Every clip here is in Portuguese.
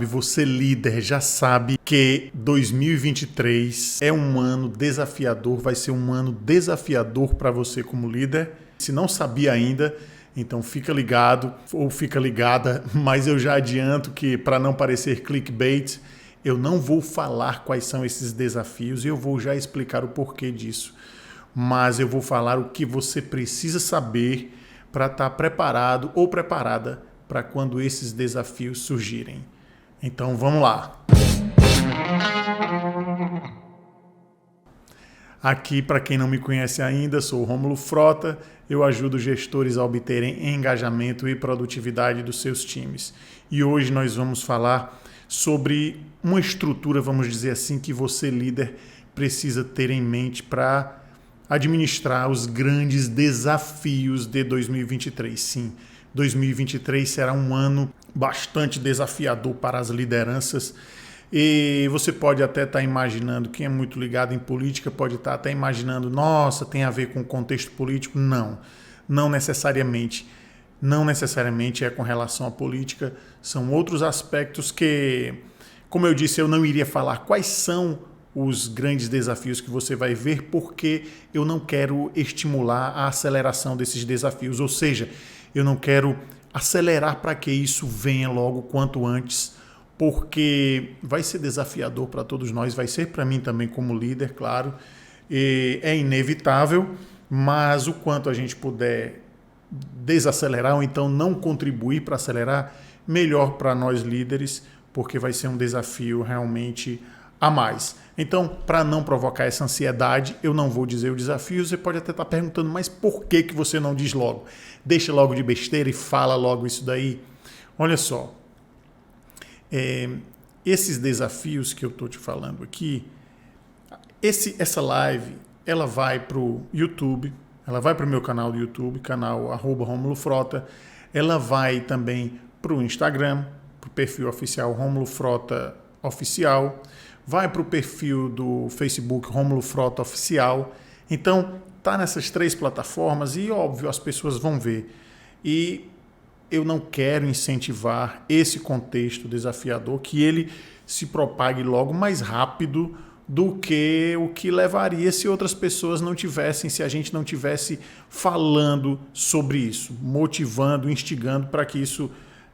Você líder já sabe que 2023 é um ano desafiador, vai ser um ano desafiador para você como líder. Se não sabia ainda, então fica ligado ou fica ligada, mas eu já adianto que para não parecer clickbait, eu não vou falar quais são esses desafios e eu vou já explicar o porquê disso. Mas eu vou falar o que você precisa saber para estar preparado ou preparada para quando esses desafios surgirem. Então vamos lá. Aqui, para quem não me conhece ainda, sou o Rômulo Frota. Eu ajudo gestores a obterem engajamento e produtividade dos seus times. E hoje nós vamos falar sobre uma estrutura, vamos dizer assim, que você, líder, precisa ter em mente para administrar os grandes desafios de 2023. Sim, 2023 será um ano bastante desafiador para as lideranças. E você pode até estar imaginando, quem é muito ligado em política pode estar até imaginando, nossa, tem a ver com o contexto político? Não necessariamente. Não necessariamente é com relação à política. São outros aspectos que, como eu disse, eu não iria falar quais são os grandes desafios que você vai ver, porque eu não quero estimular a aceleração desses desafios. Ou seja, eu não quero acelerar para que isso venha logo quanto antes, porque vai ser desafiador para todos nós, vai ser para mim também como líder, claro, e é inevitável, mas o quanto a gente puder desacelerar ou então não contribuir para acelerar, melhor para nós líderes, porque vai ser um desafio realmente a mais. Então, para não provocar essa ansiedade, eu não vou dizer o desafio. Você pode até estar perguntando, mas por que você não diz logo? Deixa logo de besteira e fala logo isso daí. Olha só, esses desafios que eu estou te falando aqui, essa live, ela vai para o YouTube, ela vai para o meu canal do YouTube, canal @Rômulo Frota, ela vai também para o Instagram, para o perfil oficial Rômulo Frota Oficial, vai para o perfil do Facebook Rômulo Frota Oficial. Então, tá nessas três plataformas e, óbvio, as pessoas vão ver. E eu não quero incentivar esse contexto desafiador, que ele se propague logo mais rápido do que o que levaria se outras pessoas não tivessem, se a gente não tivesse falando sobre isso, motivando, instigando para que isso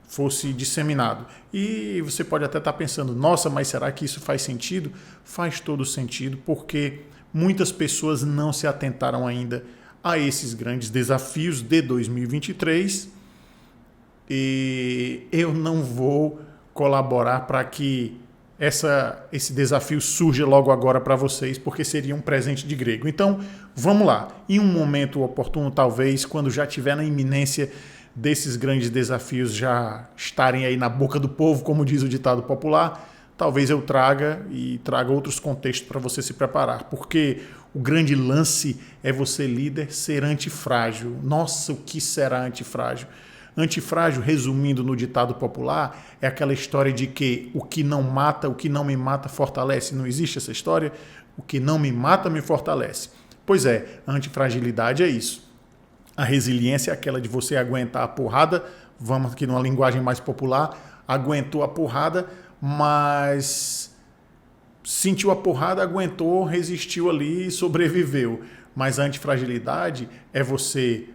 fosse disseminado. E você pode até estar pensando, nossa, mas será que isso faz sentido? Faz todo sentido, porque muitas pessoas não se atentaram ainda a esses grandes desafios de 2023 e eu não vou colaborar para que esse desafio surja logo agora para vocês, porque seria um presente de grego. Então, vamos lá. Em um momento oportuno, talvez, quando já estiver na iminência desses grandes desafios já estarem aí na boca do povo, como diz o ditado popular, talvez eu traga outros contextos para você se preparar, porque o grande lance é você, líder, ser antifrágil. Nossa, o que será antifrágil? Antifrágil, resumindo no ditado popular, é aquela história de que o que não mata, o que não me mata, fortalece. Não existe essa história? O que não me mata, me fortalece. Pois é, a antifragilidade é isso. A resiliência é aquela de você aguentar a porrada, vamos aqui numa linguagem mais popular, aguentou a porrada, mas sentiu a porrada, aguentou, resistiu ali e sobreviveu. Mas a antifragilidade é você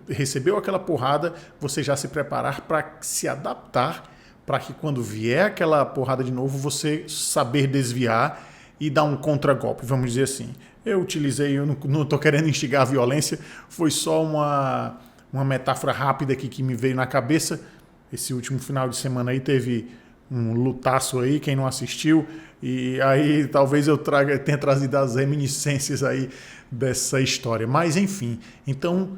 recebeu aquela porrada, você já se preparar para se adaptar, para que quando vier aquela porrada de novo, você saber desviar e dar um contragolpe, vamos dizer assim. Eu não estou querendo instigar a violência, foi só uma metáfora rápida aqui que me veio na cabeça. Esse último final de semana aí teve um lutaço aí, quem não assistiu, e aí talvez eu tenha trazido as reminiscências aí dessa história. Mas enfim, então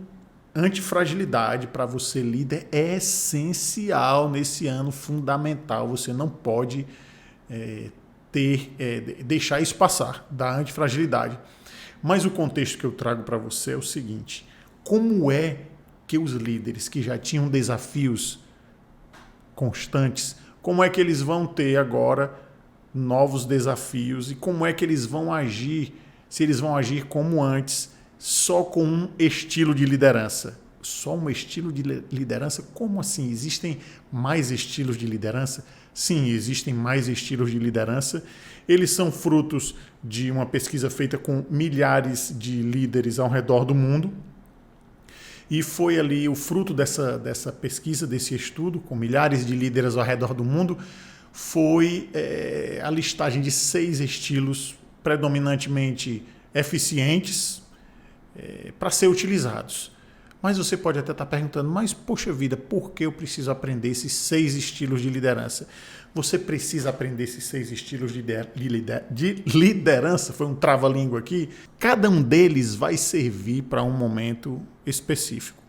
antifragilidade para você, líder, é essencial nesse ano, fundamental. Você não pode deixar isso passar, da antifragilidade. Mas o contexto que eu trago para você é o seguinte: como é que os líderes que já tinham desafios constantes, como é que eles vão ter agora novos desafios e como é que eles vão agir, se eles vão agir como antes, só com um estilo de liderança? Só um estilo de liderança? Como assim? Existem mais estilos de liderança? Sim, existem mais estilos de liderança. Eles são frutos de uma pesquisa feita com milhares de líderes ao redor do mundo. E foi ali o fruto dessa pesquisa, desse estudo, com milhares de líderes ao redor do mundo, foi a listagem de 6 estilos predominantemente eficientes para ser utilizados. Mas você pode até estar perguntando, mas poxa vida, por que eu preciso aprender esses 6 estilos de liderança? Você precisa aprender esses 6 estilos de liderança, foi um trava-língua aqui. Cada um deles vai servir para um momento específico.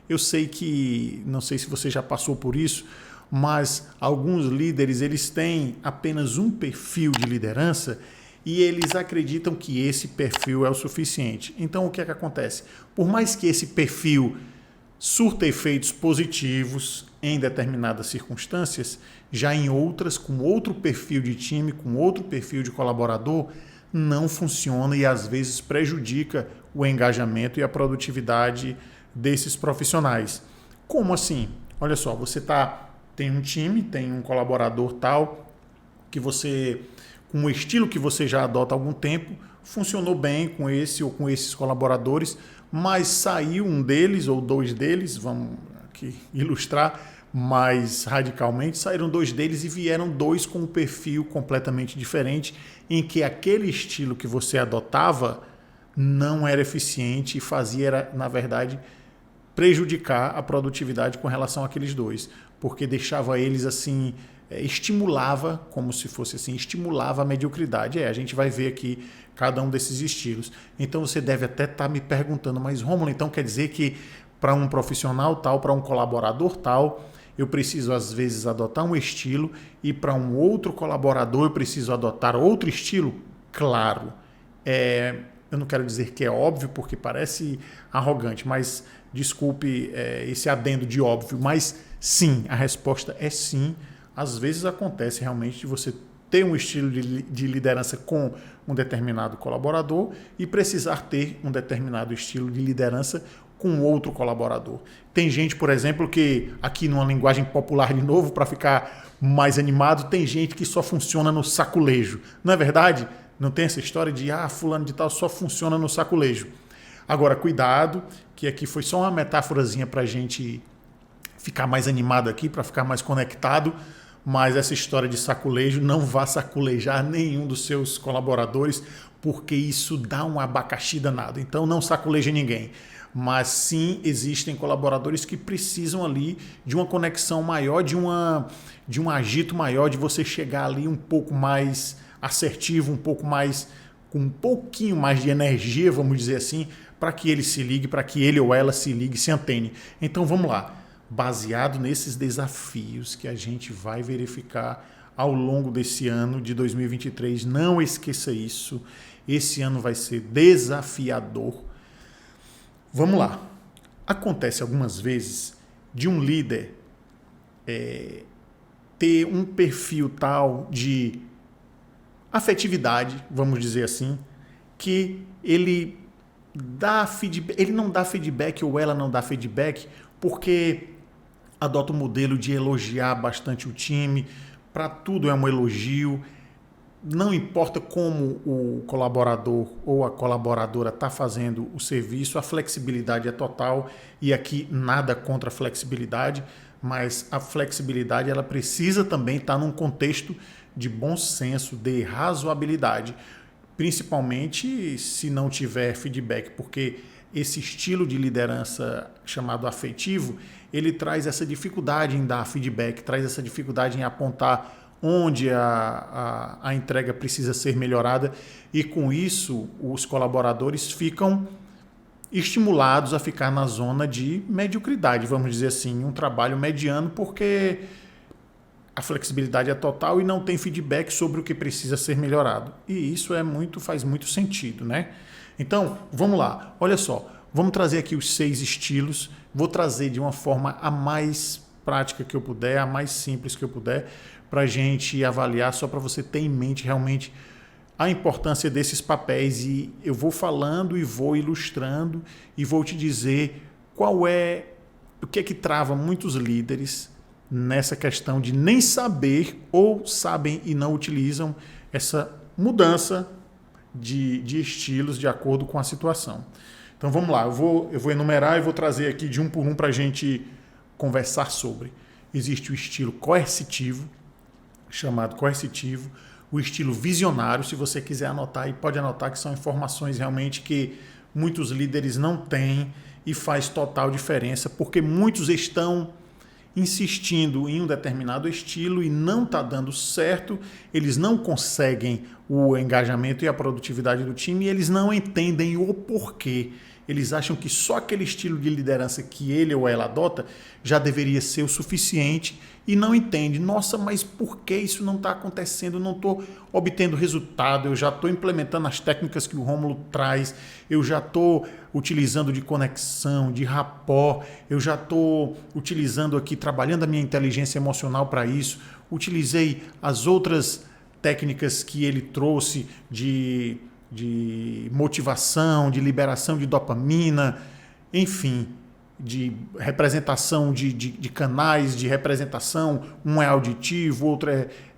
Eu sei que, não sei se você já passou por isso, mas alguns líderes eles têm apenas um perfil de liderança e eles acreditam que esse perfil é o suficiente. Então, o que é que acontece? Por mais que esse perfil surta efeitos positivos em determinadas circunstâncias, já em outras, com outro perfil de time, com outro perfil de colaborador, não funciona e às vezes prejudica o engajamento e a produtividade desses profissionais. Como assim? Olha só, você tem um time, tem um colaborador tal, que você, com o estilo que você já adota há algum tempo, funcionou bem com esse ou com esses colaboradores, mas saiu um deles ou 2 deles, vamos aqui ilustrar mais radicalmente, saíram 2 deles e vieram 2 com um perfil completamente diferente, em que aquele estilo que você adotava não era eficiente e fazia, na verdade, prejudicar a produtividade com relação àqueles 2, porque deixava eles assim, estimulava, como se fosse assim, estimulava a mediocridade. A gente vai ver aqui cada um desses estilos. Então você deve até estar me perguntando, mas Rômulo, então quer dizer que para um profissional tal, para um colaborador tal, eu preciso às vezes adotar um estilo e para um outro colaborador eu preciso adotar outro estilo? Claro. Eu não quero dizer que é óbvio porque parece arrogante, mas desculpe esse adendo de óbvio, mas sim, a resposta é sim. Às vezes acontece realmente de você ter um estilo de liderança com um determinado colaborador e precisar ter um determinado estilo de liderança com outro colaborador. Tem gente, por exemplo, que aqui numa linguagem popular de novo, para ficar mais animado, tem gente que só funciona no saculejo. Não é verdade? Não tem essa história de fulano de tal só funciona no saculejo. Agora, cuidado, que aqui foi só uma metáforazinha para a gente ficar mais animado aqui, para ficar mais conectado, mas essa história de saculejo, não vá saculejar nenhum dos seus colaboradores, porque isso dá um abacaxi danado. Então não saculeje ninguém. Mas sim, existem colaboradores que precisam ali de uma conexão maior, de um agito maior, de você chegar ali um pouco mais assertivo, um pouco mais, com um pouquinho mais de energia, vamos dizer assim, para que ele se ligue, para que ele ou ela se ligue, se antene. Então vamos lá. Baseado nesses desafios que a gente vai verificar ao longo desse ano de 2023. Não esqueça isso. Esse ano vai ser desafiador. Vamos lá. Acontece algumas vezes de um líder ter um perfil tal de afetividade, vamos dizer assim, que ele não dá feedback ou ela não dá feedback porque adota o modelo de elogiar bastante o time, para tudo é um elogio, não importa como o colaborador ou a colaboradora está fazendo o serviço, a flexibilidade é total e aqui nada contra a flexibilidade, mas a flexibilidade ela precisa também estar num contexto de bom senso, de razoabilidade, principalmente se não tiver feedback, porque esse estilo de liderança chamado afetivo, ele traz essa dificuldade em dar feedback, traz essa dificuldade em apontar onde a entrega precisa ser melhorada e com isso os colaboradores ficam estimulados a ficar na zona de mediocridade, vamos dizer assim, um trabalho mediano porque a flexibilidade é total e não tem feedback sobre o que precisa ser melhorado. E isso faz muito sentido, né? Então, vamos lá. Olha só, vamos trazer aqui os 6 estilos. Vou trazer de uma forma a mais prática que eu puder, a mais simples que eu puder, para a gente avaliar, só para você ter em mente realmente a importância desses papéis. E eu vou falando e vou ilustrando e vou te dizer o que é que trava muitos líderes nessa questão de nem saber ou sabem e não utilizam essa mudança de estilos de acordo com a situação. Então vamos lá, eu vou enumerar e vou trazer aqui de um por um para a gente conversar sobre. Existe o estilo coercitivo, chamado coercitivo, o estilo visionário, se você quiser anotar, e pode anotar que são informações realmente que muitos líderes não têm e faz total diferença, porque muitos estão insistindo em um determinado estilo e não está dando certo, eles não conseguem o engajamento e a produtividade do time e eles não entendem o porquê. Eles acham que só aquele estilo de liderança que ele ou ela adota já deveria ser o suficiente e não entende. Nossa, mas por que isso não está acontecendo? Eu não estou obtendo resultado, eu já estou implementando as técnicas que o Rômulo traz, eu já estou utilizando de conexão, de rapport, eu já estou utilizando aqui, trabalhando a minha inteligência emocional para isso, utilizei as outras técnicas que ele trouxe de motivação, de liberação de dopamina, enfim, de representação de canais de representação, um é auditivo, outro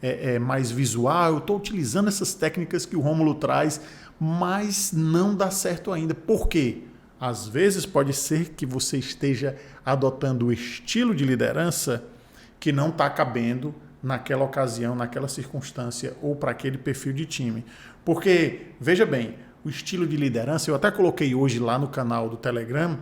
é mais visual. Eu estou utilizando essas técnicas que o Rômulo traz, mas não dá certo ainda. Por quê? Às vezes pode ser que você esteja adotando o estilo de liderança que não está cabendo naquela ocasião, naquela circunstância ou para aquele perfil de time. Porque, veja bem, o estilo de liderança, eu até coloquei hoje lá no canal do Telegram,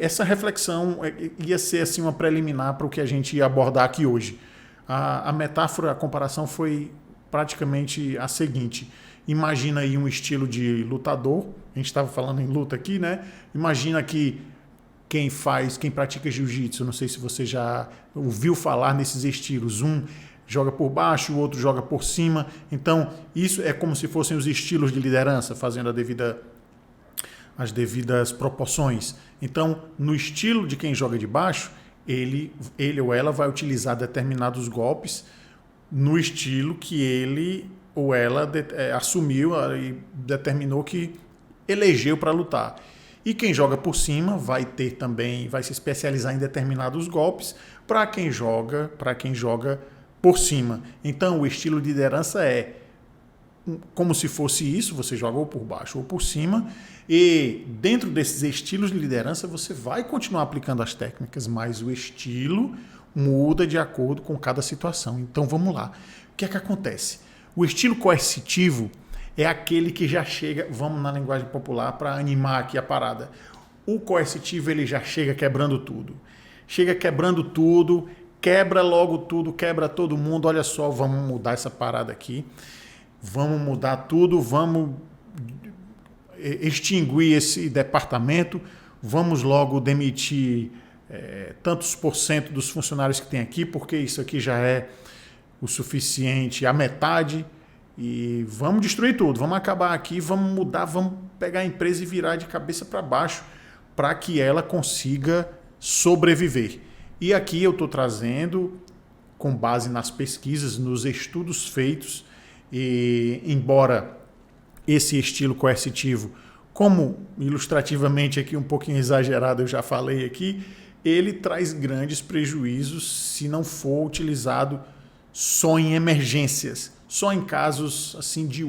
essa reflexão ia ser assim uma preliminar para o que a gente ia abordar aqui hoje. A metáfora, a comparação foi praticamente a seguinte. Imagina aí um estilo de lutador, a gente estava falando em luta aqui, né? Imagina que quem pratica jiu-jitsu, não sei se você já ouviu falar nesses estilos, um joga por baixo, o outro joga por cima. Então, isso é como se fossem os estilos de liderança, fazendo as devidas proporções. Então, no estilo de quem joga de baixo, ele ou ela vai utilizar determinados golpes no estilo que ele ou ela assumiu e determinou que elegeu para lutar. E quem joga por cima vai se especializar em determinados golpes para quem joga por cima. Então, o estilo de liderança é como se fosse isso, você joga ou por baixo ou por cima, e dentro desses estilos de liderança você vai continuar aplicando as técnicas, mas o estilo muda de acordo com cada situação. Então, vamos lá. O que é que acontece? O estilo coercitivo é aquele que já chega, vamos na linguagem popular para animar aqui a parada. O coercitivo ele já chega quebrando tudo. Chega quebrando tudo, quebra logo tudo, quebra todo mundo. Olha só, vamos mudar essa parada aqui. Vamos mudar tudo, vamos extinguir esse departamento, vamos logo demitir tantos por cento dos funcionários que tem aqui, porque isso aqui já é o suficiente, a metade. E vamos destruir tudo, vamos acabar aqui, vamos mudar, vamos pegar a empresa e virar de cabeça para baixo para que ela consiga sobreviver. E aqui eu estou trazendo, com base nas pesquisas, nos estudos feitos, e embora esse estilo coercitivo, como ilustrativamente aqui um pouquinho exagerado eu já falei aqui, ele traz grandes prejuízos se não for utilizado só em emergências. Só em casos assim de a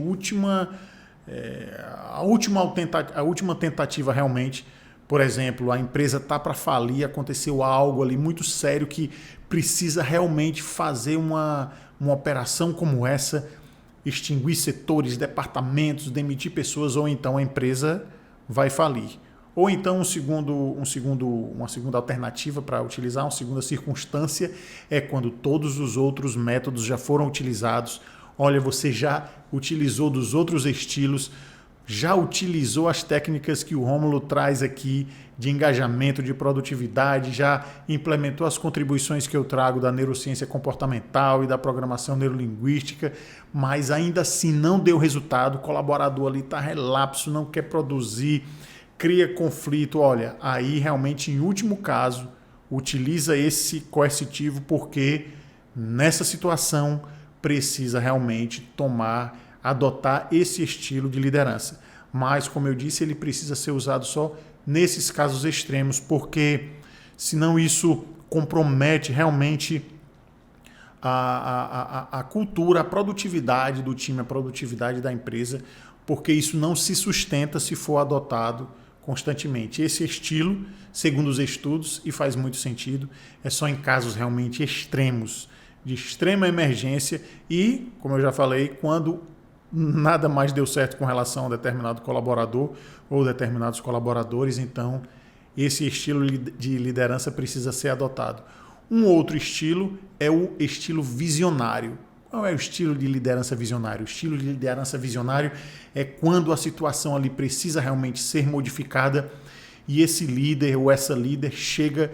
última tentativa realmente. Por exemplo, a empresa está para falir, aconteceu algo ali muito sério que precisa realmente fazer uma operação como essa, extinguir setores, departamentos, demitir pessoas, ou então a empresa vai falir. Ou então uma segunda alternativa para utilizar, uma segunda circunstância, é quando todos os outros métodos já foram utilizados. Olha, você já utilizou dos outros estilos, já utilizou as técnicas que o Rômulo traz aqui de engajamento, de produtividade, já implementou as contribuições que eu trago da neurociência comportamental e da programação neurolinguística, mas ainda assim não deu resultado, o colaborador ali está relapso, não quer produzir, cria conflito. Olha, aí realmente, em último caso, utiliza esse coercitivo, porque nessa situação precisa realmente adotar esse estilo de liderança. Mas, como eu disse, ele precisa ser usado só nesses casos extremos, porque senão isso compromete realmente a cultura, a produtividade do time, a produtividade da empresa, porque isso não se sustenta se for adotado constantemente. Esse estilo, segundo os estudos, e faz muito sentido, é só em casos realmente extremos, de extrema emergência e, como eu já falei, quando nada mais deu certo com relação a determinado colaborador ou determinados colaboradores, então esse estilo de liderança precisa ser adotado. Um outro estilo é o estilo visionário. Qual é o estilo de liderança visionário? O estilo de liderança visionário é quando a situação ali precisa realmente ser modificada e esse líder ou essa líder chega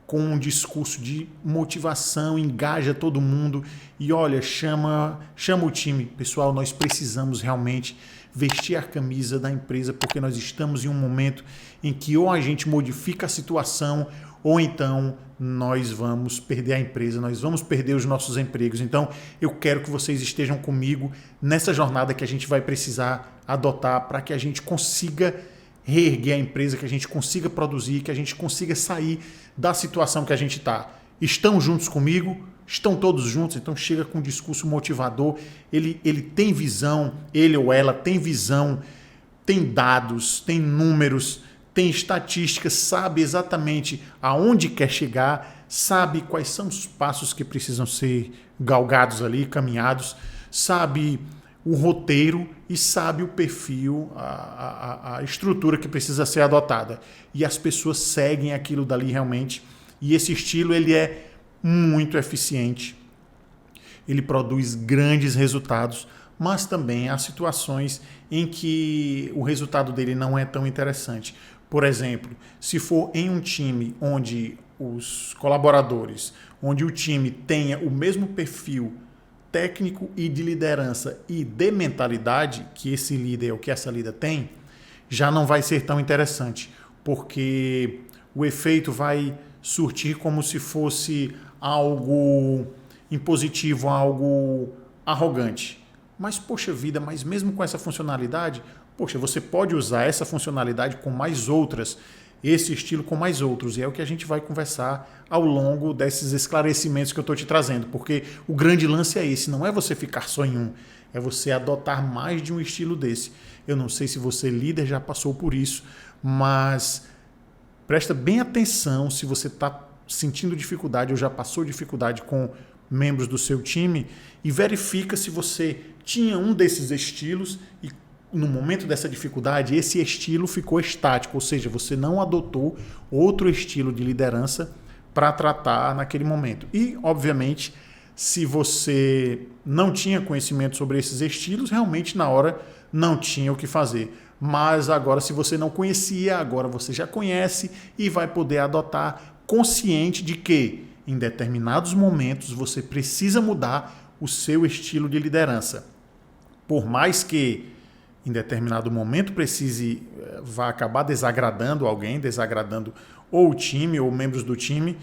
com um discurso de motivação, engaja todo mundo e olha, chama o time. Pessoal, nós precisamos realmente vestir a camisa da empresa porque nós estamos em um momento em que ou a gente modifica a situação ou então nós vamos perder a empresa, nós vamos perder os nossos empregos. Então, eu quero que vocês estejam comigo nessa jornada que a gente vai precisar adotar para que a gente consiga reerguer a empresa, que a gente consiga produzir, que a gente consiga sair da situação que a gente está. Estão juntos comigo? Estão todos juntos? Então chega com um discurso motivador, ele tem visão, ele ou ela tem visão, tem dados, tem números, tem estatísticas, sabe exatamente aonde quer chegar, sabe quais são os passos que precisam ser galgados ali, caminhados, sabe o roteiro e sabe o perfil, a estrutura que precisa ser adotada. E as pessoas seguem aquilo dali realmente. E esse estilo ele é muito eficiente, ele produz grandes resultados, mas também há situações em que o resultado dele não é tão interessante. Por exemplo, se for em um time onde os colaboradores, onde o time tenha o mesmo perfil técnico e de liderança e de mentalidade que esse líder ou que essa líder tem, já não vai ser tão interessante, porque o efeito vai surtir como se fosse algo impositivo, algo arrogante. Mas, poxa vida, mas mesmo com essa funcionalidade, poxa, você pode usar essa funcionalidade com mais outras, esse estilo com mais outros. E é o que a gente vai conversar ao longo desses esclarecimentos que eu estou te trazendo. Porque o grande lance é esse, não é você ficar só em um, é você adotar mais de um estilo desse. Eu não sei se você, líder, já passou por isso, mas presta bem atenção se você está sentindo dificuldade ou já passou dificuldade com membros do seu time e verifica se você tinha um desses estilos e no momento dessa dificuldade, esse estilo ficou estático, ou seja, você não adotou outro estilo de liderança para tratar naquele momento. E, obviamente, se você não tinha conhecimento sobre esses estilos, realmente na hora não tinha o que fazer. Mas agora, se você não conhecia, agora você já conhece e vai poder adotar consciente de que, em determinados momentos, você precisa mudar o seu estilo de liderança. Por mais que em determinado momento vai acabar desagradando alguém, desagradando ou o time ou membros do time,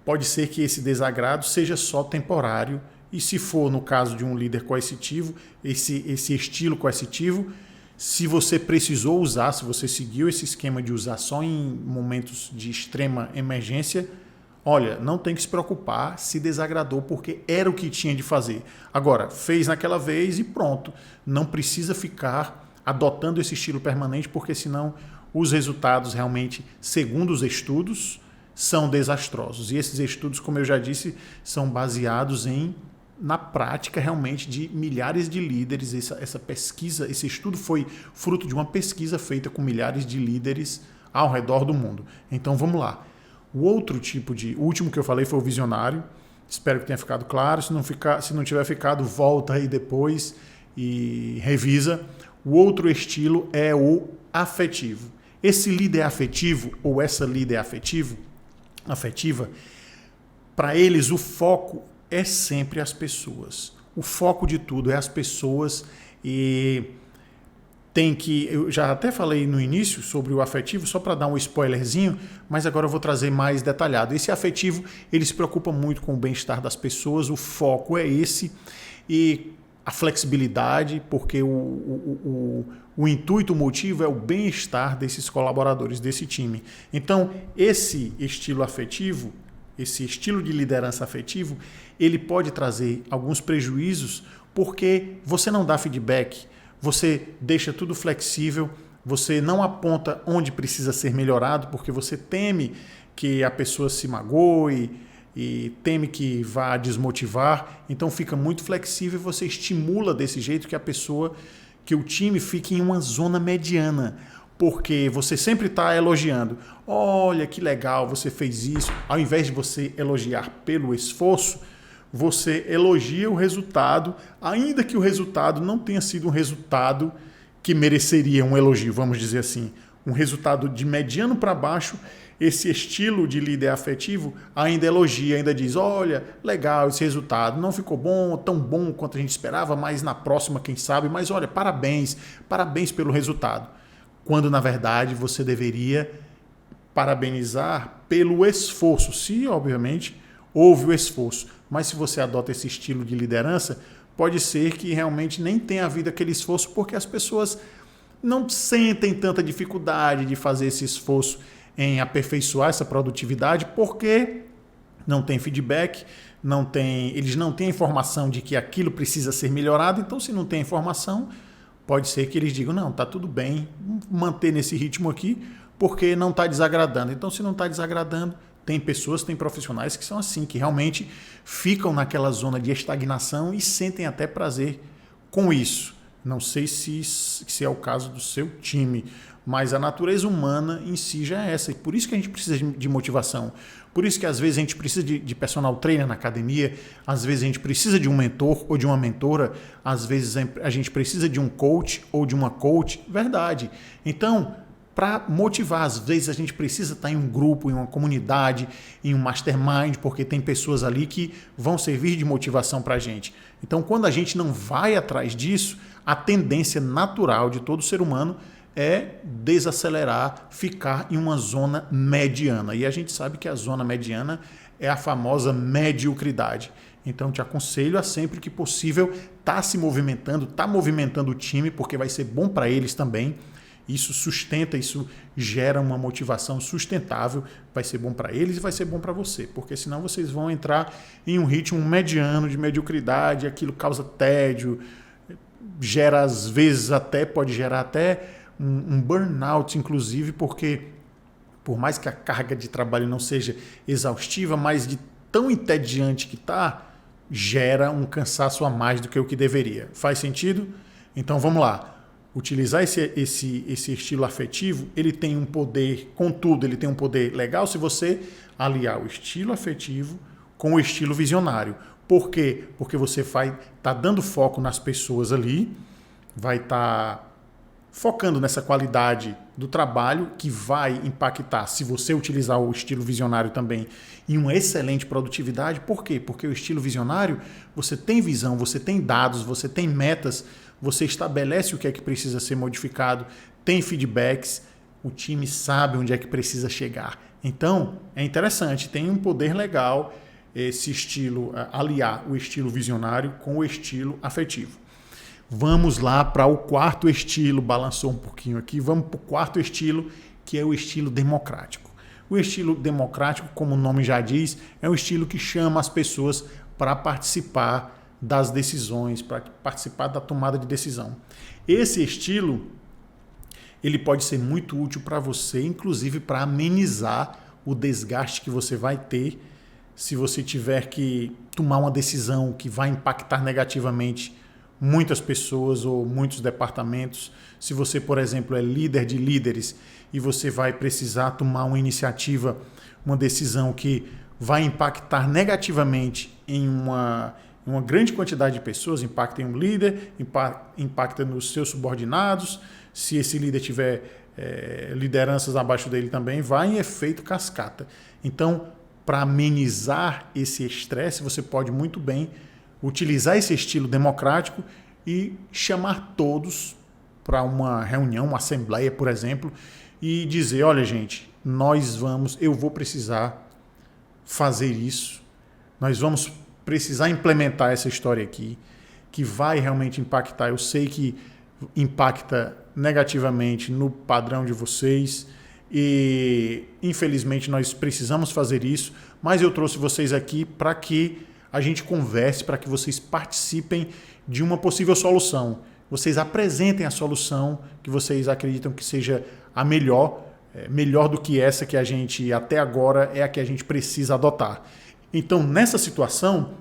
pode ser que esse desagrado seja só temporário e se for no caso de um líder coercitivo, esse estilo coercitivo, se você precisou usar, se você seguiu esse esquema de usar só em momentos de extrema emergência, olha, não tem que se preocupar se desagradou, porque era o que tinha de fazer. Agora, fez naquela vez e pronto. Não precisa ficar adotando esse estilo permanente, porque senão os resultados realmente, segundo os estudos, são desastrosos. E esses estudos, como eu já disse, são baseados na prática realmente de milhares de líderes. Essa pesquisa, esse estudo foi fruto de uma pesquisa feita com milhares de líderes ao redor do mundo. Então, vamos lá. O último que eu falei foi o visionário. Espero que tenha ficado claro. Se não tiver ficado, volta aí depois e revisa. O outro estilo é o afetivo. Esse líder afetivo ou essa líder afetiva, para eles o foco é sempre as pessoas. O foco de tudo é as pessoas e eu já até falei no início sobre o afetivo, só para dar um spoilerzinho, mas agora eu vou trazer mais detalhado. Esse afetivo, ele se preocupa muito com o bem-estar das pessoas, o foco é esse, e a flexibilidade, porque o intuito, o motivo é o bem-estar desses colaboradores, desse time. Então, esse estilo afetivo, esse estilo de liderança afetivo, ele pode trazer alguns prejuízos porque você não dá feedback, você deixa tudo flexível, você não aponta onde precisa ser melhorado porque você teme que a pessoa se magoe e teme que vá desmotivar. Então fica muito flexível e você estimula desse jeito que o time fique em uma zona mediana. Porque você sempre está elogiando. Olha que legal, você fez isso. Ao invés de você elogiar pelo esforço, você elogia o resultado, ainda que o resultado não tenha sido um resultado que mereceria um elogio, vamos dizer assim. Um resultado de mediano para baixo, esse estilo de líder afetivo ainda elogia, ainda diz, olha, legal esse resultado, não ficou bom, tão bom quanto a gente esperava, mas na próxima, quem sabe, mas olha, parabéns pelo resultado. Quando, na verdade, você deveria parabenizar pelo esforço, se, obviamente, houve o esforço. Mas se você adota esse estilo de liderança, pode ser que realmente nem tenha havido aquele esforço, porque as pessoas não sentem tanta dificuldade de fazer esse esforço em aperfeiçoar essa produtividade, porque não tem feedback, eles não têm a informação de que aquilo precisa ser melhorado. Então, se não tem informação, pode ser que eles digam, não, está tudo bem, vamos manter nesse ritmo aqui, porque não está desagradando. Então, se não está desagradando, tem profissionais que são assim, que realmente ficam naquela zona de estagnação e sentem até prazer com isso. Não sei se é o caso do seu time, mas a natureza humana em si já é essa. E por isso que a gente precisa de motivação. Por isso que às vezes a gente precisa de personal trainer na academia, às vezes a gente precisa de um mentor ou de uma mentora, às vezes a gente precisa de um coach ou de uma coach. Verdade. Então, para motivar, às vezes a gente precisa estar em um grupo, em uma comunidade, em um mastermind, porque tem pessoas ali que vão servir de motivação para a gente. Então, quando a gente não vai atrás disso, a tendência natural de todo ser humano é desacelerar, ficar em uma zona mediana. E a gente sabe que a zona mediana é a famosa mediocridade. Então, te aconselho a sempre que possível estar se movimentando, estar movimentando o time, porque vai ser bom para eles também. Isso sustenta, isso gera uma motivação sustentável, vai ser bom para eles e vai ser bom para você, porque senão vocês vão entrar em um ritmo mediano de mediocridade, aquilo causa tédio, pode gerar até um burnout, inclusive, porque por mais que a carga de trabalho não seja exaustiva, mas de tão entediante que está, gera um cansaço a mais do que o que deveria. Faz sentido? Então vamos lá. Utilizar esse estilo afetivo, ele tem um poder, contudo, ele tem um poder legal se você aliar o estilo afetivo com o estilo visionário. Por quê? Porque você vai estar dando foco nas pessoas ali, vai estar focando nessa qualidade do trabalho que vai impactar, se você utilizar o estilo visionário também, em uma excelente produtividade. Por quê? Porque o estilo visionário, você tem visão, você tem dados, você tem metas, você estabelece o que é que precisa ser modificado, tem feedbacks, o time sabe onde é que precisa chegar. Então, é interessante, tem um poder legal esse estilo, aliar o estilo visionário com o estilo afetivo. Vamos lá para o quarto estilo, balançou um pouquinho aqui, vamos para o quarto estilo, que é o estilo democrático. O estilo democrático, como o nome já diz, é um estilo que chama as pessoas para participar das decisões, para participar da tomada de decisão. Esse estilo, ele pode ser muito útil para você, inclusive para amenizar o desgaste que você vai ter se você tiver que tomar uma decisão que vai impactar negativamente muitas pessoas ou muitos departamentos. Se você, por exemplo, é líder de líderes e você vai precisar tomar uma iniciativa, uma decisão que vai impactar negativamente em uma grande quantidade de pessoas, impacta em um líder, impacta nos seus subordinados, se esse líder tiver lideranças abaixo dele também, vai em efeito cascata. Então, para amenizar esse estresse, você pode muito bem utilizar esse estilo democrático e chamar todos para uma reunião, uma assembleia, por exemplo, e dizer, olha gente, eu vou precisar fazer isso, nós vamos precisar implementar essa história aqui, que vai realmente impactar. Eu sei que impacta negativamente no padrão de vocês e infelizmente nós precisamos fazer isso, mas eu trouxe vocês aqui para que a gente converse, para que vocês participem de uma possível solução. Vocês apresentem a solução que vocês acreditam que seja a melhor, melhor do que essa que a gente até agora é a que a gente precisa adotar. Então, nessa situação,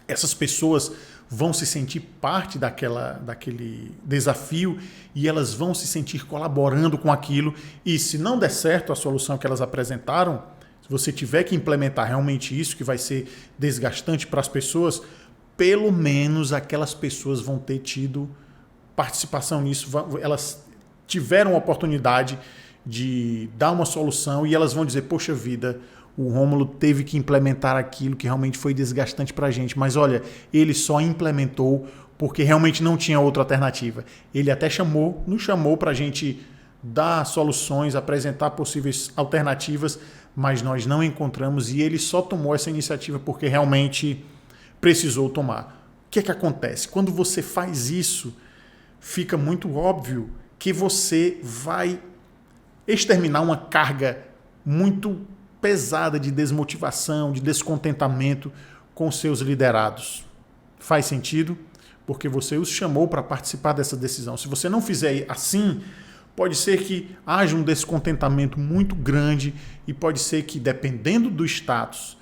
essas pessoas vão se sentir parte daquele desafio e elas vão se sentir colaborando com aquilo. E se não der certo a solução que elas apresentaram, se você tiver que implementar realmente isso, que vai ser desgastante para as pessoas, pelo menos aquelas pessoas vão ter tido participação nisso, elas tiveram a oportunidade de dar uma solução e elas vão dizer, poxa vida, o Rômulo teve que implementar aquilo que realmente foi desgastante para a gente, mas olha, ele só implementou porque realmente não tinha outra alternativa. Ele até nos chamou para a gente dar soluções, apresentar possíveis alternativas, mas nós não encontramos e ele só tomou essa iniciativa porque realmente precisou tomar. O que é que acontece? Quando você faz isso, fica muito óbvio que você vai exterminar uma carga muito pesada de desmotivação, de descontentamento com seus liderados. Faz sentido? Porque você os chamou para participar dessa decisão. Se você não fizer assim, pode ser que haja um descontentamento muito grande e pode ser que, dependendo do status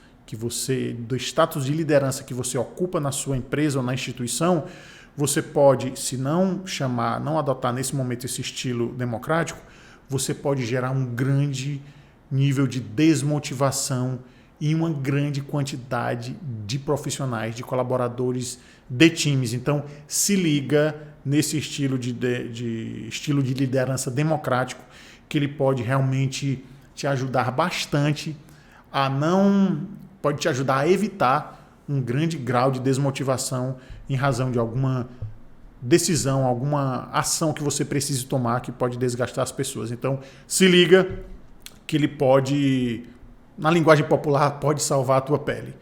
de liderança que você ocupa na sua empresa ou na instituição, você pode, se não adotar nesse momento esse estilo democrático, você pode gerar um grande nível de desmotivação e uma grande quantidade de profissionais, de colaboradores, de times. Então, se liga nesse estilo de liderança democrático, que ele pode realmente te ajudar bastante pode te ajudar a evitar um grande grau de desmotivação em razão de alguma decisão, alguma ação que você precise tomar que pode desgastar as pessoas. Então, se liga que ele pode, na linguagem popular, pode salvar a tua pele.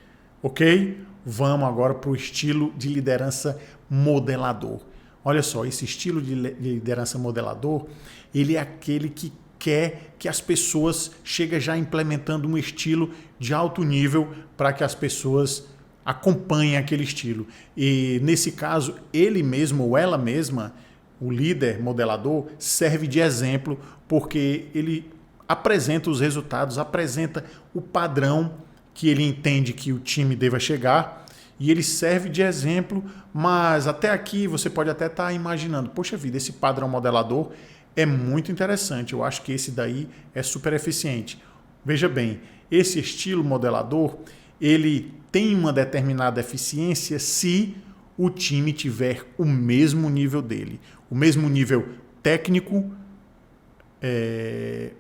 Ok? Vamos agora para o estilo de liderança modelador. Olha só, esse estilo de liderança modelador, ele é aquele que quer que as pessoas cheguem já implementando um estilo de alto nível para que as pessoas acompanhem aquele estilo. E nesse caso, ele mesmo ou ela mesma, o líder modelador, serve de exemplo porque ele apresenta os resultados, apresenta o padrão que ele entende que o time deva chegar e ele serve de exemplo, mas até aqui você pode até estar imaginando, poxa vida, esse padrão modelador é muito interessante, eu acho que esse daí é super eficiente. Veja bem, esse estilo modelador, ele tem uma determinada eficiência se o time tiver o mesmo nível dele, o mesmo nível técnico,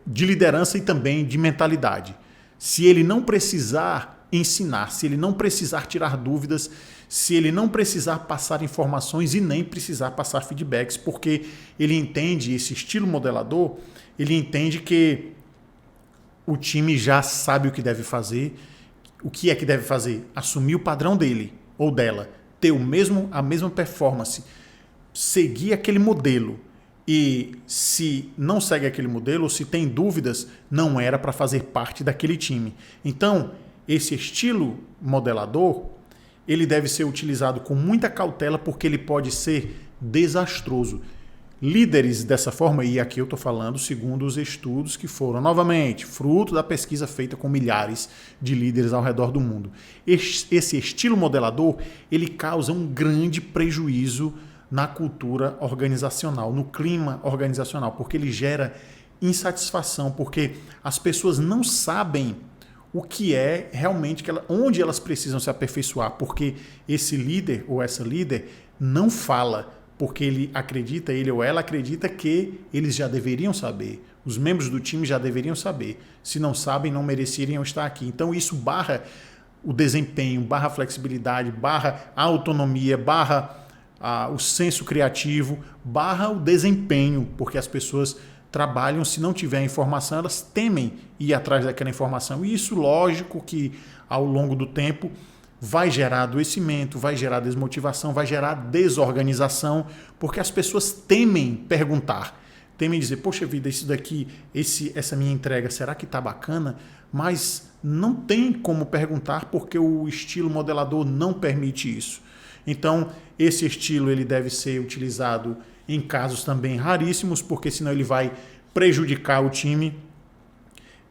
de liderança e também de mentalidade. Se ele não precisar ensinar, se ele não precisar tirar dúvidas, se ele não precisar passar informações e nem precisar passar feedbacks, porque ele entende, esse estilo modelador, ele entende que o time já sabe o que deve fazer. O que é que deve fazer? Assumir o padrão dele ou dela, ter a mesma performance, seguir aquele modelo. E se não segue aquele modelo, ou se tem dúvidas, não era para fazer parte daquele time. Então, esse estilo modelador, ele deve ser utilizado com muita cautela porque ele pode ser desastroso. Líderes dessa forma, e aqui eu estou falando segundo os estudos que foram, novamente, fruto da pesquisa feita com milhares de líderes ao redor do mundo. Esse estilo modelador, ele causa um grande prejuízo na cultura organizacional, no clima organizacional, porque ele gera insatisfação, porque as pessoas não sabem o que é realmente, onde elas precisam se aperfeiçoar, porque esse líder ou essa líder não fala, porque ele ou ela acredita que eles já deveriam saber, os membros do time já deveriam saber, se não sabem, não mereceriam estar aqui. Então isso barra o desempenho, barra a flexibilidade, barra a autonomia, barra o senso criativo, barra o desempenho, porque as pessoas trabalham, se não tiver informação, elas temem ir atrás daquela informação. E isso, lógico, que ao longo do tempo vai gerar adoecimento, vai gerar desmotivação, vai gerar desorganização, porque as pessoas temem perguntar. temem dizer, poxa vida, isso daqui, essa minha entrega, será que está bacana? Mas não tem como perguntar porque o estilo modelador não permite isso. Então, esse estilo ele deve ser utilizado em casos também raríssimos, porque senão ele vai prejudicar o time.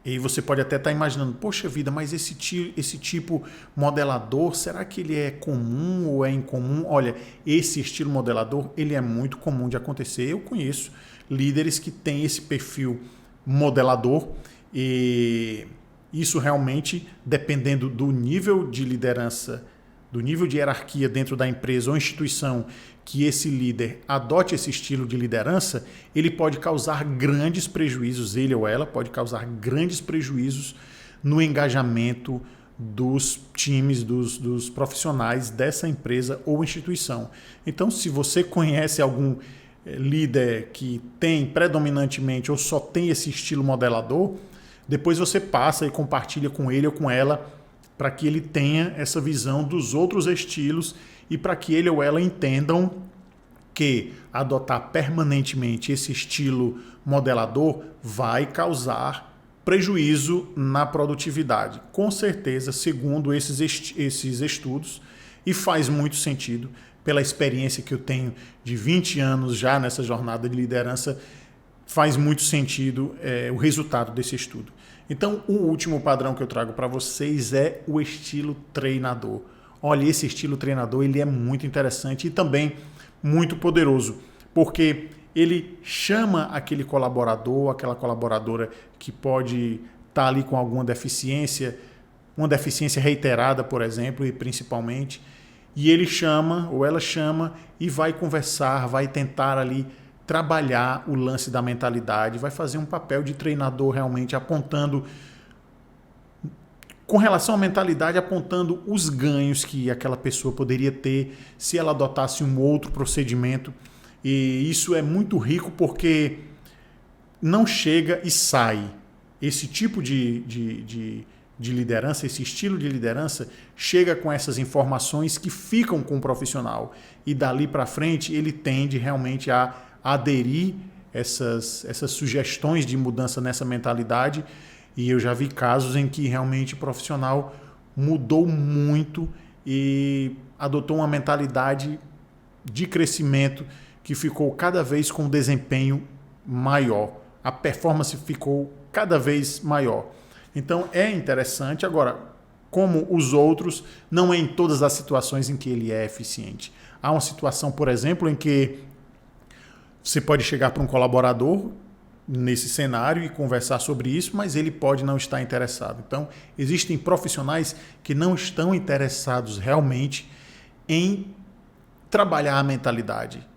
E você pode até estar imaginando, poxa vida, mas esse tipo modelador, será que ele é comum ou é incomum? Olha, esse estilo modelador, ele é muito comum de acontecer. Eu conheço líderes que têm esse perfil modelador e isso realmente, dependendo do nível de liderança, do nível de hierarquia dentro da empresa ou instituição que esse líder adote esse estilo de liderança, ele pode causar grandes prejuízos, ele ou ela pode causar grandes prejuízos no engajamento dos times, dos profissionais dessa empresa ou instituição. Então, se você conhece algum líder que tem predominantemente ou só tem esse estilo modelador, depois você passa e compartilha com ele ou com ela para que ele tenha essa visão dos outros estilos e para que ele ou ela entendam que adotar permanentemente esse estilo modelador vai causar prejuízo na produtividade. Com certeza, segundo esses estudos, e faz muito sentido, pela experiência que eu tenho de 20 anos já nessa jornada de liderança, faz muito sentido o resultado desse estudo. Então, o último padrão que eu trago para vocês é o estilo treinador. Olha, esse estilo treinador ele é muito interessante e também muito poderoso, porque ele chama aquele colaborador, aquela colaboradora que pode estar ali com alguma deficiência, uma deficiência reiterada, por exemplo, e principalmente, e ele chama ou ela chama e vai conversar, vai tentar ali trabalhar o lance da mentalidade, vai fazer um papel de treinador realmente apontando, com relação à mentalidade, apontando os ganhos que aquela pessoa poderia ter se ela adotasse um outro procedimento. E isso é muito rico porque não chega e sai. Esse tipo de liderança, esse estilo de liderança, chega com essas informações que ficam com o profissional. E dali para frente ele tende realmente a aderir essas sugestões de mudança nessa mentalidade. E eu já vi casos em que realmente o profissional mudou muito e adotou uma mentalidade de crescimento que ficou cada vez com um desempenho maior. A performance ficou cada vez maior. Então é interessante. Agora, como os outros, não é em todas as situações em que ele é eficiente. Há uma situação, por exemplo, em que você pode chegar para um colaborador nesse cenário e conversar sobre isso, mas ele pode não estar interessado. Então, existem profissionais que não estão interessados realmente em trabalhar a mentalidade,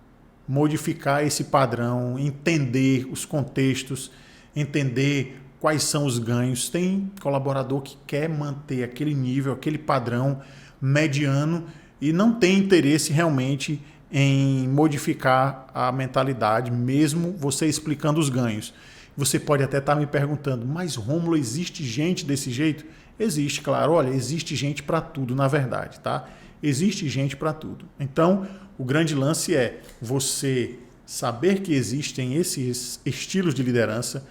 modificar esse padrão, entender os contextos, entender quais são os ganhos. Tem colaborador que quer manter aquele nível, aquele padrão mediano e não tem interesse realmente em modificar a mentalidade, mesmo você explicando os ganhos. Você pode até estar me perguntando, mas Rômulo, existe gente desse jeito? Existe, claro. Olha, existe gente para tudo, na verdade, tá? Existe gente para tudo. Então, o grande lance é você saber que existem esses estilos de liderança,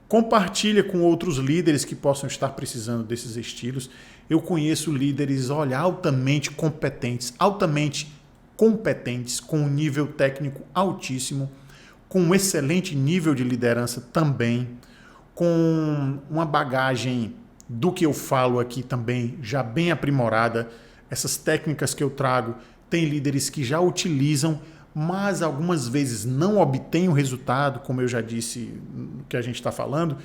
compartilha com outros líderes que possam estar precisando desses estilos. Eu conheço líderes, olha, altamente competentes, com um nível técnico altíssimo, com um excelente nível de liderança também, com uma bagagem do que eu falo aqui também já bem aprimorada. Essas técnicas que eu trago, tem líderes que já utilizam, mas algumas vezes não obtêm o resultado, como eu já disse que a gente está falando,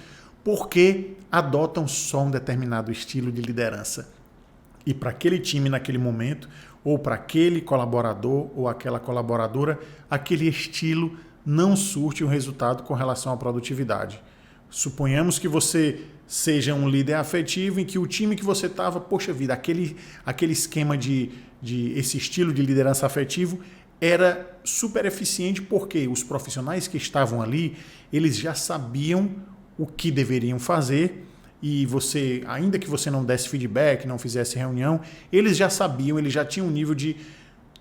porque adotam só um determinado estilo de liderança. E para aquele time naquele momento, ou para aquele colaborador ou aquela colaboradora, aquele estilo não surte um resultado com relação à produtividade. Suponhamos que você seja um líder afetivo em que o time que você estava, poxa vida, aquele esquema de esse estilo de liderança afetivo era super eficiente porque os profissionais que estavam ali, eles já sabiam o que deveriam fazer e você, ainda que você não desse feedback, não fizesse reunião, eles já sabiam, eles já tinham um nível de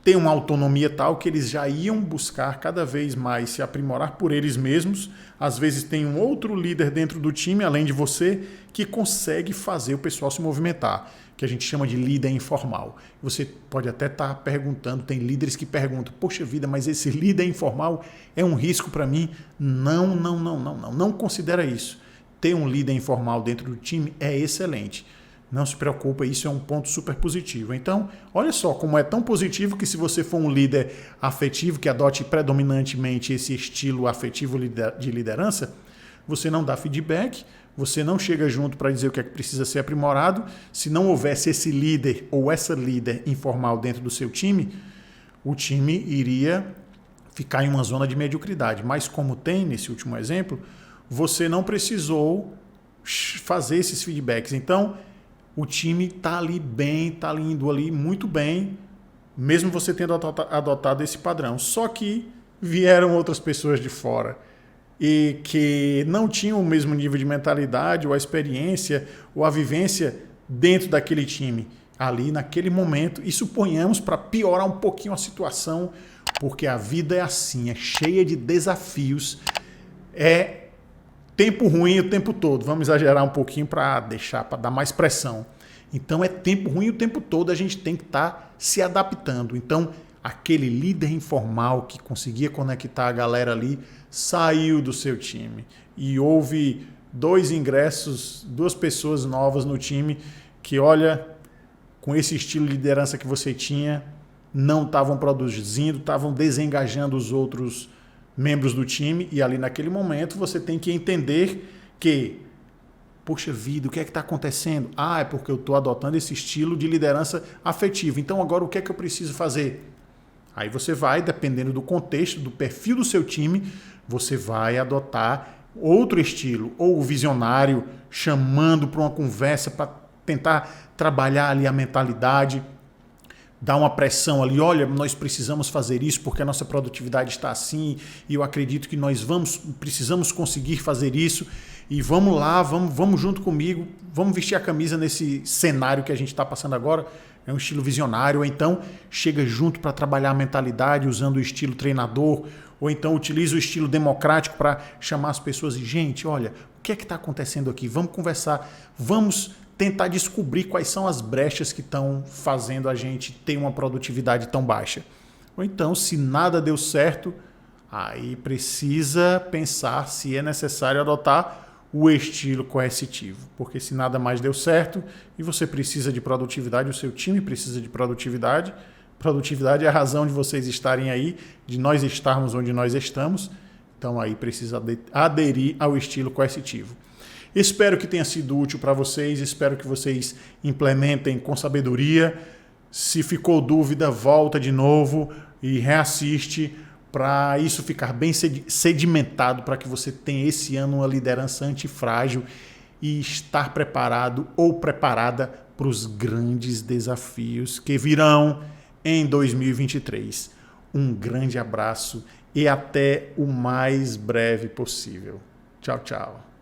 ter uma autonomia tal que eles já iam buscar cada vez mais se aprimorar por eles mesmos. Às vezes tem um outro líder dentro do time, além de você, que consegue fazer o pessoal se movimentar, que a gente chama de líder informal. Você pode até estar perguntando, tem líderes que perguntam, poxa vida, mas esse líder informal é um risco para mim? Não considera isso. Ter um líder informal dentro do time é excelente. Não se preocupa, isso é um ponto super positivo. Então, olha só como é tão positivo que se você for um líder afetivo, que adote predominantemente esse estilo afetivo de liderança, você não dá feedback, você não chega junto para dizer o que é que precisa ser aprimorado. Se não houvesse esse líder ou essa líder informal dentro do seu time, o time iria ficar em uma zona de mediocridade. Mas como tem nesse último exemplo, você não precisou fazer esses feedbacks. Então, o time está ali bem, está indo ali muito bem, mesmo você tendo adotado esse padrão. Só que vieram outras pessoas de fora e que não tinham o mesmo nível de mentalidade, ou a experiência, ou a vivência dentro daquele time, ali naquele momento. E suponhamos, para piorar um pouquinho a situação, porque a vida é assim, é cheia de desafios, é tempo ruim o tempo todo. Vamos exagerar um pouquinho para dar mais pressão. Então é tempo ruim o tempo todo, a gente tem que estar se adaptando. Então aquele líder informal que conseguia conectar a galera ali saiu do seu time. E houve 2 ingressos, 2 pessoas novas no time que, olha, com esse estilo de liderança que você tinha, não estavam produzindo, estavam desengajando os outros membros do time, e ali naquele momento você tem que entender que, poxa vida, o que é que está acontecendo? Ah, é porque eu estou adotando esse estilo de liderança afetiva. Então agora o que é que eu preciso fazer? Aí você vai, dependendo do contexto, do perfil do seu time, você vai adotar outro estilo, ou o visionário chamando para uma conversa para tentar trabalhar ali a mentalidade, dar uma pressão ali, olha, nós precisamos fazer isso porque a nossa produtividade está assim e eu acredito que nós precisamos conseguir fazer isso e vamos lá, vamos junto comigo, vamos vestir a camisa nesse cenário que a gente está passando agora. É um estilo visionário, ou então chega junto para trabalhar a mentalidade usando o estilo treinador, ou então utiliza o estilo democrático para chamar as pessoas e, gente, olha, o que é que está acontecendo aqui? Vamos conversar, vamos tentar descobrir quais são as brechas que estão fazendo a gente ter uma produtividade tão baixa. Ou então, se nada deu certo, aí precisa pensar se é necessário adotar o estilo coercitivo, porque se nada mais deu certo e você precisa de produtividade, o seu time precisa de produtividade, produtividade é a razão de vocês estarem aí, de nós estarmos onde nós estamos, então aí precisa aderir ao estilo coercitivo. Espero que tenha sido útil para vocês, espero que vocês implementem com sabedoria. Se ficou dúvida, volta de novo e reassiste para isso ficar bem sedimentado, para que você tenha esse ano uma liderança antifrágil e estar preparado ou preparada para os grandes desafios que virão em 2023. Um grande abraço e até o mais breve possível. Tchau, tchau.